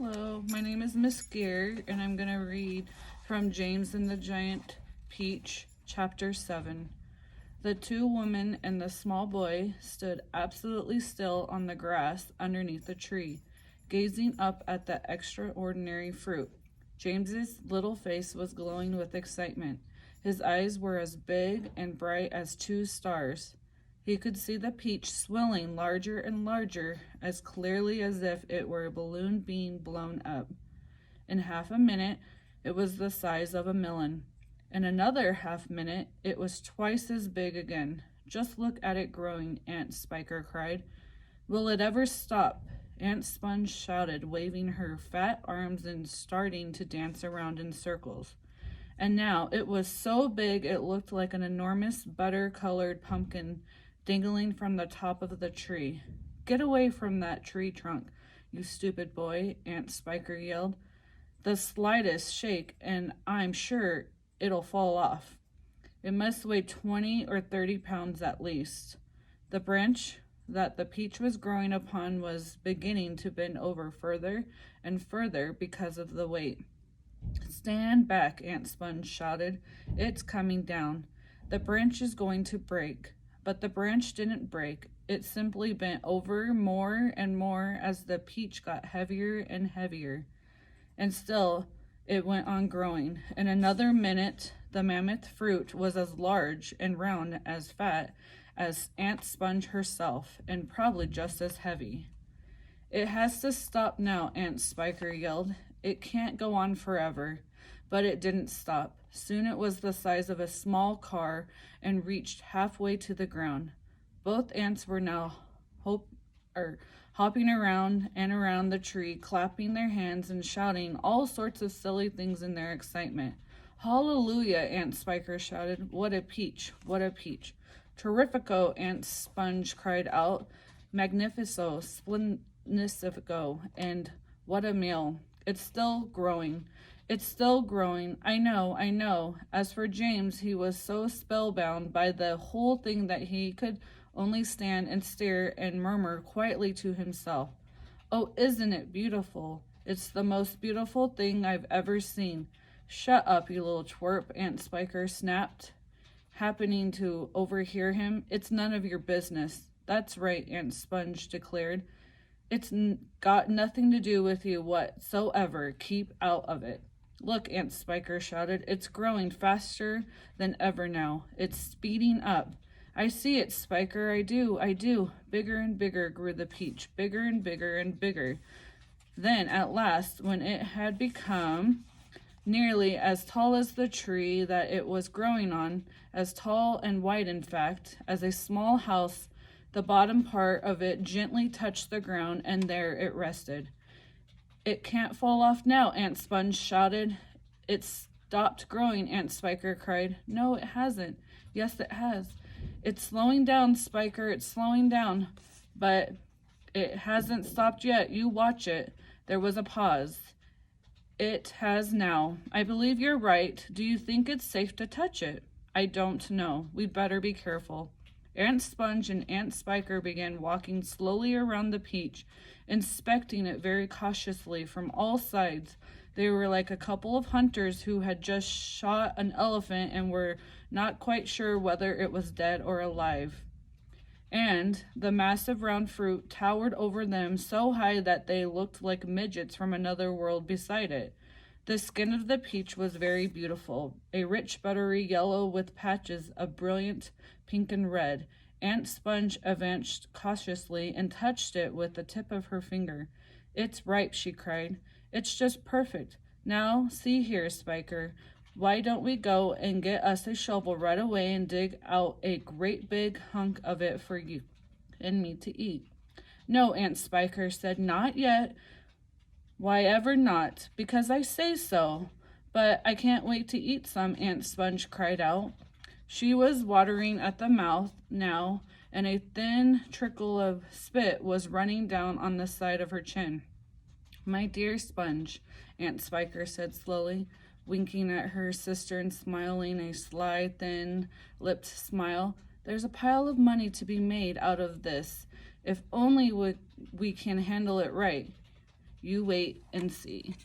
Hello, my name is Miss Geer, and I'm going to read from James and the Giant Peach, Chapter 7. The two women and the small boy stood absolutely still on the grass underneath the tree, gazing up at the extraordinary fruit. James's little face was glowing with excitement. His eyes were as big and bright as two stars. He could see the peach swelling larger and larger, as clearly as if it were a balloon being blown up. In half a minute, it was the size of a melon. In another half minute, it was twice as big again. Just look at it growing, Aunt Spiker cried. Will it ever stop? Aunt Sponge shouted, waving her fat arms and starting to dance around in circles. And now it was so big it looked like an enormous butter-colored pumpkin dangling from the top of the tree. Get away from that tree trunk, you stupid boy, Aunt Spiker yelled. The slightest shake, and I'm sure it'll fall off. It must weigh 20 or 30 pounds at least. The branch that the peach was growing upon was beginning to bend over further and further because of the weight. Stand back, Aunt Sponge shouted. It's coming down. The branch is going to break. But the branch didn't break. It simply bent over more and more as the peach got heavier and heavier. And still, it went on growing. In another minute, the mammoth fruit was as large and round as fat as Aunt Sponge herself, and probably just as heavy. It has to stop now, Aunt Spiker yelled. It can't go on forever. But it didn't stop. Soon it was the size of a small car and reached halfway to the ground. Both ants were now hopping around and around the tree, clapping their hands and shouting all sorts of silly things in their excitement. Hallelujah, Aunt Spiker shouted. What a peach, what a peach. Terrifico, Aunt Sponge cried out. Magnifico, splendicifico, and what a meal. It's still growing. It's still growing. I know. As for James, he was so spellbound by the whole thing that he could only stand and stare and murmur quietly to himself. Oh, isn't it beautiful? It's the most beautiful thing I've ever seen. Shut up, you little twerp, Aunt Spiker snapped, happening to overhear him. It's none of your business. That's right, Aunt Sponge declared. It's got nothing to do with you whatsoever. Keep out of it. Look, Aunt Spiker shouted. It's growing faster than ever now. It's speeding up. I see it, Spiker. I do. Bigger and bigger grew the peach. Bigger and bigger and bigger. Then, at last, when it had become nearly as tall as the tree that it was growing on, as tall and wide, in fact, as a small house, the bottom part of it gently touched the ground, and there it rested. It can't fall off now, Aunt Sponge shouted. It's stopped growing, Aunt Spiker cried. No, it hasn't. Yes, it has. It's slowing down, Spiker. It's slowing down. But it hasn't stopped yet. You watch it. There was a pause. It has now. I believe you're right. Do you think it's safe to touch it? I don't know. We'd better be careful. Aunt Sponge and Aunt Spiker began walking slowly around the peach, inspecting it very cautiously from all sides. They were like a couple of hunters who had just shot an elephant and were not quite sure whether it was dead or alive. And the massive round fruit towered over them so high that they looked like midgets from another world beside it. The skin of the peach was very beautiful, a rich buttery yellow with patches of brilliant pink and red. Aunt Sponge advanced cautiously and touched it with the tip of her finger. It's ripe, she cried. It's just perfect. Now, see here, Spiker. Why don't we go and get us a shovel right away and dig out a great big hunk of it for you and me to eat? No, Aunt Spiker said, not yet. Why ever not? Because I say so. But I can't wait to eat some, Aunt Sponge cried out. She was watering at the mouth now, and a thin trickle of spit was running down on the side of her chin. My dear Sponge, Aunt Spiker said slowly, winking at her sister and smiling a sly, thin-lipped smile. There's a pile of money to be made out of this, if only we can handle it right. You wait and see.